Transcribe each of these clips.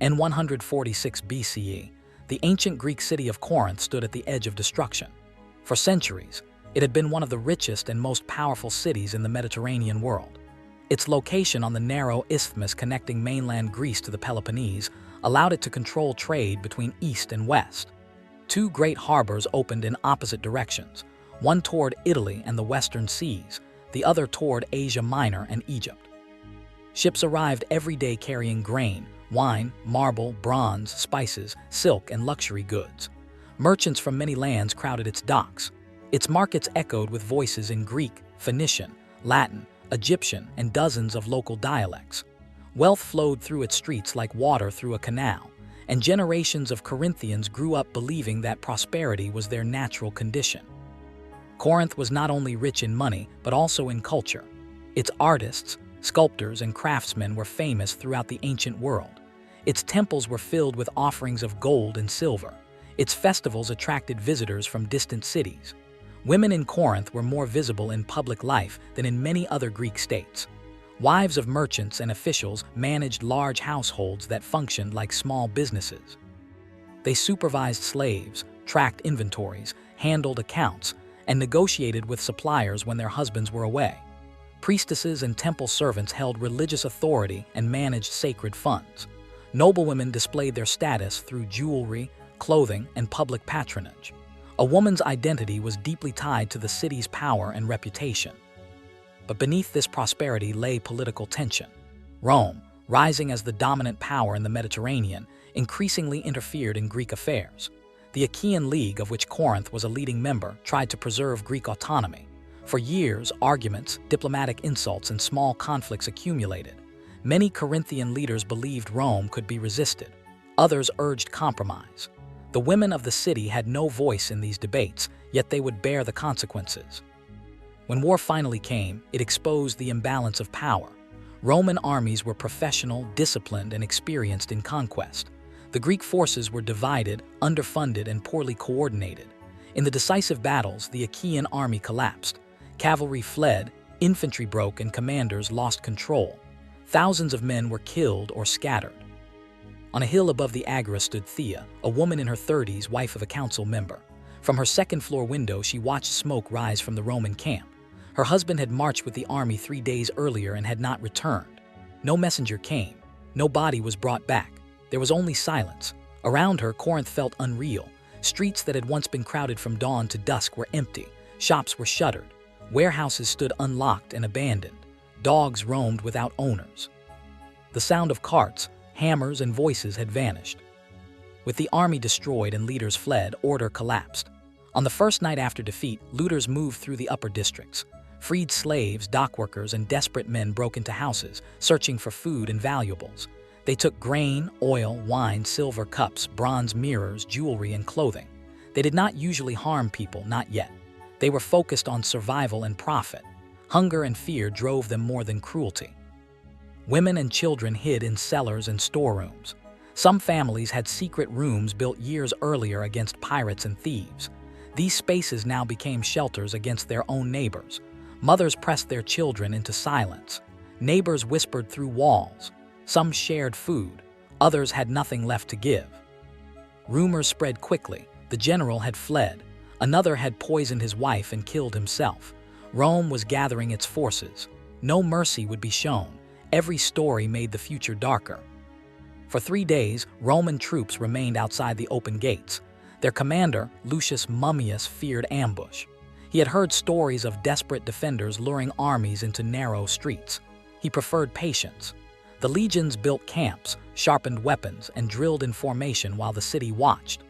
In 146 BCE, the ancient Greek city of Corinth stood at the edge of destruction. For centuries, it had been one of the richest and most powerful cities in the Mediterranean world. Its location on the narrow isthmus connecting mainland Greece to the Peloponnese allowed it to control trade between east and west. Two great harbors opened in opposite directions, one toward Italy and the western seas, the other toward Asia Minor and Egypt. Ships arrived every day carrying grain, wine, marble, bronze, spices, silk, and luxury goods. Merchants from many lands crowded its docks. Its markets echoed with voices in Greek, Phoenician, Latin, Egyptian, and dozens of local dialects. Wealth flowed through its streets like water through a canal, and generations of Corinthians grew up believing that prosperity was their natural condition. Corinth was not only rich in money, but also in culture. Its artists, sculptors, and craftsmen were famous throughout the ancient world. Its temples were filled with offerings of gold and silver. Its festivals attracted visitors from distant cities. Women in Corinth were more visible in public life than in many other Greek states. Wives of merchants and officials managed large households that functioned like small businesses. They supervised slaves, tracked inventories, handled accounts, and negotiated with suppliers when their husbands were away. Priestesses and temple servants held religious authority and managed sacred funds. Noblewomen displayed their status through jewelry, clothing, and public patronage. A woman's identity was deeply tied to the city's power and reputation. But beneath this prosperity lay political tension. Rome, rising as the dominant power in the Mediterranean, increasingly interfered in Greek affairs. The Achaean League, of which Corinth was a leading member, tried to preserve Greek autonomy. For years, arguments, diplomatic insults, and small conflicts accumulated. Many Corinthian leaders believed Rome could be resisted. Others urged compromise. The women of the city had no voice in these debates, yet they would bear the consequences. When war finally came, it exposed the imbalance of power. Roman armies were professional, disciplined, and experienced in conquest. The Greek forces were divided, underfunded, and poorly coordinated. In the decisive battles, the Achaean army collapsed. Cavalry fled, infantry broke, and commanders lost control. Thousands of men were killed or scattered. On a hill above the Agora stood Thea, a woman in her 30s, wife of a council member. From her second-floor window, she watched smoke rise from the Roman camp. Her husband had marched with the army 3 days earlier and had not returned. No messenger came. No body was brought back. There was only silence. Around her, Corinth felt unreal. Streets that had once been crowded from dawn to dusk were empty. Shops were shuttered. Warehouses stood unlocked and abandoned. Dogs roamed without owners. The sound of carts, hammers, and voices had vanished. With the army destroyed and leaders fled, order collapsed. On the first night after defeat, looters moved through the upper districts. Freed slaves, dockworkers, and desperate men broke into houses, searching for food and valuables. They took grain, oil, wine, silver cups, bronze mirrors, jewelry, and clothing. They did not usually harm people, not yet. They were focused on survival and profit. Hunger and fear drove them more than cruelty. Women and children hid in cellars and storerooms. Some families had secret rooms built years earlier against pirates and thieves. These spaces now became shelters against their own neighbors. Mothers pressed their children into silence. Neighbors whispered through walls. Some shared food. Others had nothing left to give. Rumors spread quickly. The general had fled. Another had poisoned his wife and killed himself. Rome was gathering its forces. No mercy would be shown. Every story made the future darker. For 3 days, Roman troops remained outside the open gates. Their commander, Lucius Mummius, feared ambush. He had heard stories of desperate defenders luring armies into narrow streets. He preferred patience. The legions built camps, sharpened weapons, and drilled in formation while the city watched.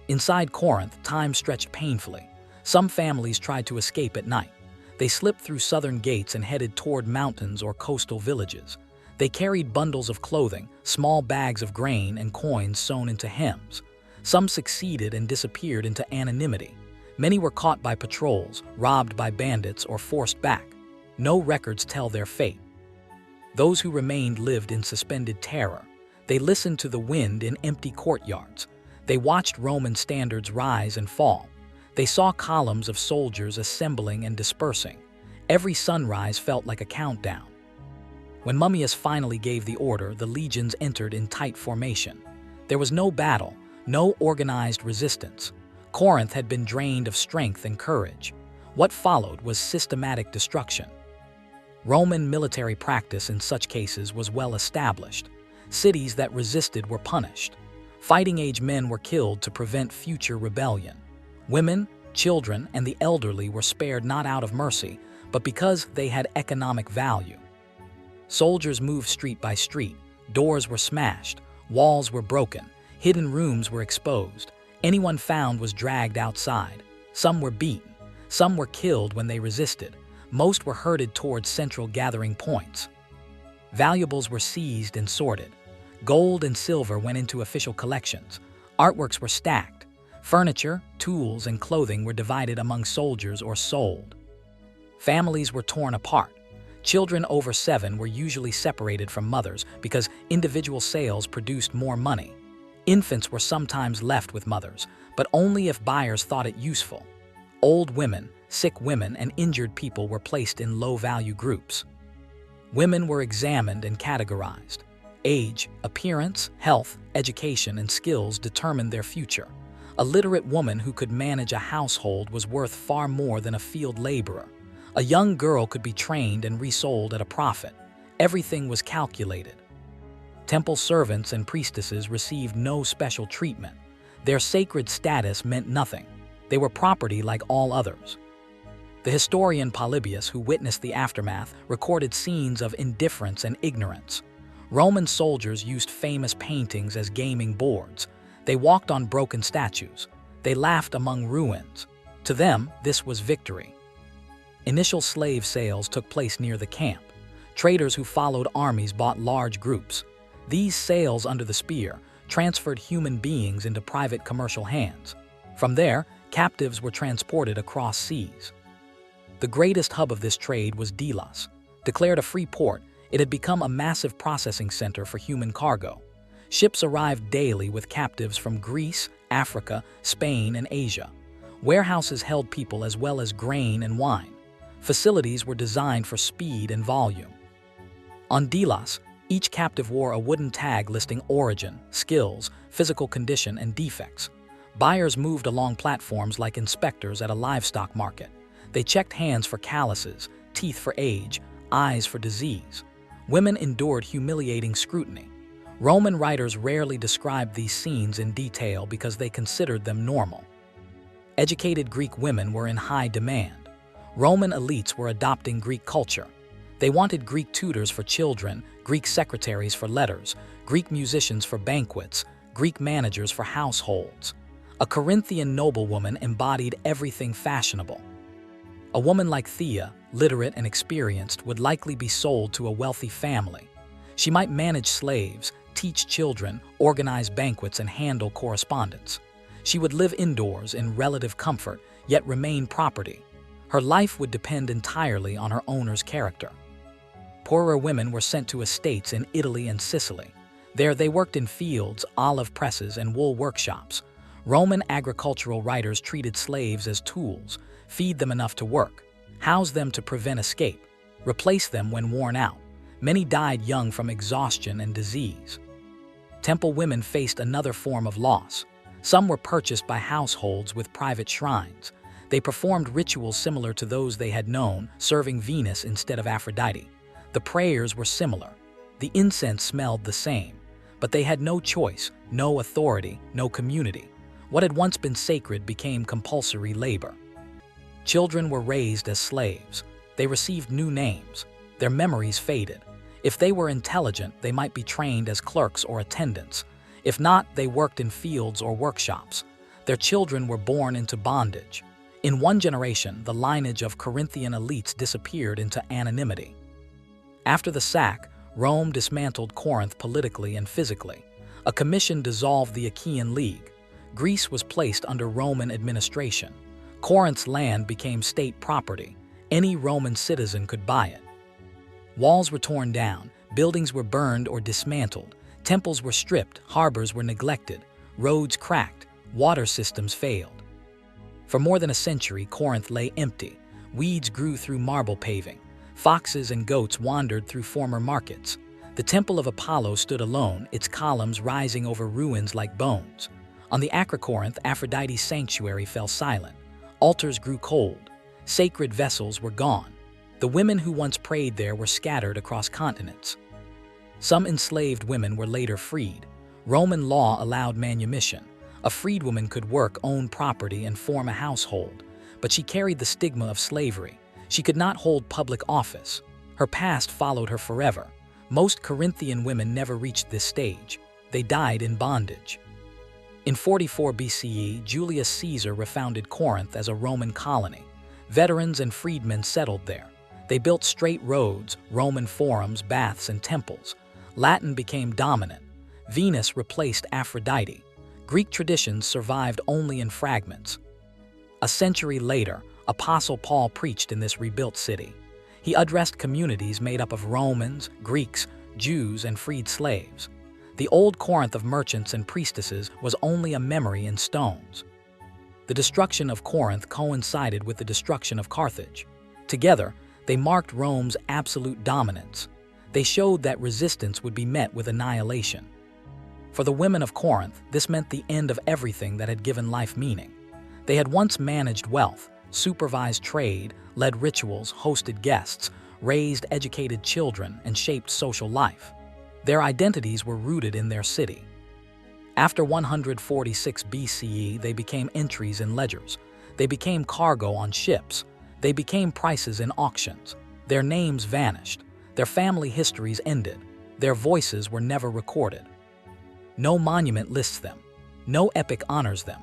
Inside Corinth, time stretched painfully. Some families tried to escape at night. They slipped through southern gates and headed toward mountains or coastal villages. They carried bundles of clothing, small bags of grain, and coins sewn into hems. Some succeeded and disappeared into anonymity. Many were caught by patrols, robbed by bandits, or forced back. No records tell their fate. Those who remained lived in suspended terror. They listened to the wind in empty courtyards. They watched Roman standards rise and fall. They saw columns of soldiers assembling and dispersing. Every sunrise felt like a countdown. When Mummius finally gave the order, the legions entered in tight formation. There was no battle, no organized resistance. Corinth had been drained of strength and courage. What followed was systematic destruction. Roman military practice in such cases was well established. Cities that resisted were punished. Fighting-age men were killed to prevent future rebellion. Women, children, and the elderly were spared not out of mercy, but because they had economic value. Soldiers moved street by street, doors were smashed, walls were broken, hidden rooms were exposed. Anyone found was dragged outside. Some were beaten, some were killed when they resisted. Most were herded towards central gathering points. Valuables were seized and sorted. Gold and silver went into official collections. Artworks were stacked. Furniture, tools, and clothing were divided among soldiers or sold. Families were torn apart. Children over 7 were usually separated from mothers because individual sales produced more money. Infants were sometimes left with mothers, but only if buyers thought it useful. Old women, sick women, and injured people were placed in low-value groups. Women were examined and categorized. Age, appearance, health, education, and skills determined their future. A literate woman who could manage a household was worth far more than a field laborer. A young girl could be trained and resold at a profit. Everything was calculated. Temple servants and priestesses received no special treatment. Their sacred status meant nothing. They were property like all others. The historian Polybius, who witnessed the aftermath, recorded scenes of indifference and ignorance. Roman soldiers used famous paintings as gaming boards. They walked on broken statues. They laughed among ruins. To them, this was victory. Initial slave sales took place near the camp. Traders who followed armies bought large groups. These sales under the spear transferred human beings into private commercial hands. From there, captives were transported across seas. The greatest hub of this trade was Delos. Declared a free port, it had become a massive processing center for human cargo. Ships arrived daily with captives from Greece, Africa, Spain, and Asia. Warehouses held people as well as grain and wine. Facilities were designed for speed and volume. On Delos, each captive wore a wooden tag listing origin, skills, physical condition, and defects. Buyers moved along platforms like inspectors at a livestock market. They checked hands for calluses, teeth for age, eyes for disease. Women endured humiliating scrutiny. Roman writers rarely described these scenes in detail because they considered them normal. Educated Greek women were in high demand. Roman elites were adopting Greek culture. They wanted Greek tutors for children, Greek secretaries for letters, Greek musicians for banquets, Greek managers for households. A Corinthian noblewoman embodied everything fashionable. A woman like Thea, literate and experienced, would likely be sold to a wealthy family. She might manage slaves, teach children, organize banquets, and handle correspondence. She would live indoors in relative comfort, yet remain property. Her life would depend entirely on her owner's character. Poorer women were sent to estates in Italy and Sicily. There they worked in fields, olive presses, and wool workshops. Roman agricultural writers treated slaves as tools, feed them enough to work, house them to prevent escape, replace them when worn out. Many died young from exhaustion and disease. Temple women faced another form of loss. Some were purchased by households with private shrines. They performed rituals similar to those they had known, serving Venus instead of Aphrodite. The prayers were similar. The incense smelled the same. But they had no choice, no authority, no community. What had once been sacred became compulsory labor. Children were raised as slaves. They received new names. Their memories faded. If they were intelligent, they might be trained as clerks or attendants. If not, they worked in fields or workshops. Their children were born into bondage. In one generation, the lineage of Corinthian elites disappeared into anonymity. After the sack, Rome dismantled Corinth politically and physically. A commission dissolved the Achaean League. Greece was placed under Roman administration. Corinth's land became state property. Any Roman citizen could buy it. Walls were torn down, buildings were burned or dismantled, temples were stripped, harbors were neglected, roads cracked, water systems failed. For more than a century, Corinth lay empty. Weeds grew through marble paving. Foxes and goats wandered through former markets. The Temple of Apollo stood alone, its columns rising over ruins like bones. On the Corinth, Aphrodite's sanctuary fell silent. Altars grew cold. Sacred vessels were gone. The women who once prayed there were scattered across continents. Some enslaved women were later freed. Roman law allowed manumission. A freedwoman could work, own property, and form a household. But she carried the stigma of slavery. She could not hold public office. Her past followed her forever. Most Corinthian women never reached this stage. They died in bondage. In 44 BCE, Julius Caesar refounded Corinth as a Roman colony. Veterans and freedmen settled there. They built straight roads, Roman forums, baths, and temples. Latin became dominant. Venus replaced Aphrodite. Greek traditions survived only in fragments. A century later, Apostle Paul preached in this rebuilt city. He addressed communities made up of Romans, Greeks, Jews, and freed slaves. The old Corinth of merchants and priestesses was only a memory in stones. The destruction of Corinth coincided with the destruction of Carthage. Together, they marked Rome's absolute dominance. They showed that resistance would be met with annihilation. For the women of Corinth, this meant the end of everything that had given life meaning. They had once managed wealth, supervised trade, led rituals, hosted guests, raised educated children, and shaped social life. Their identities were rooted in their city. After 146 BCE, they became entries in ledgers. They became cargo on ships. They became prices in auctions. Their names vanished. Their family histories ended. Their voices were never recorded. No monument lists them. No epic honors them.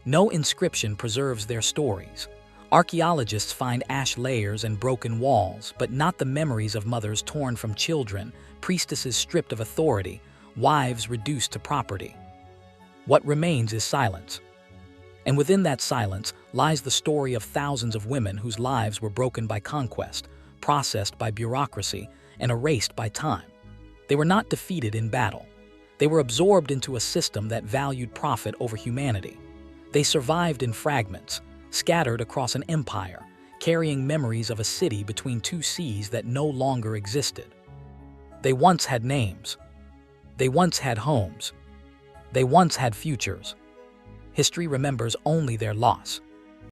No inscription preserves their stories. Archaeologists find ash layers and broken walls, but not the memories of mothers torn from children, priestesses stripped of authority, wives reduced to property. What remains is silence. And within that silence lies the story of thousands of women whose lives were broken by conquest, processed by bureaucracy, and erased by time. They were not defeated in battle. They were absorbed into a system that valued profit over humanity. They survived in fragments, scattered across an empire, carrying memories of a city between two seas that no longer existed. They once had names. They once had homes. They once had futures. History remembers only their loss.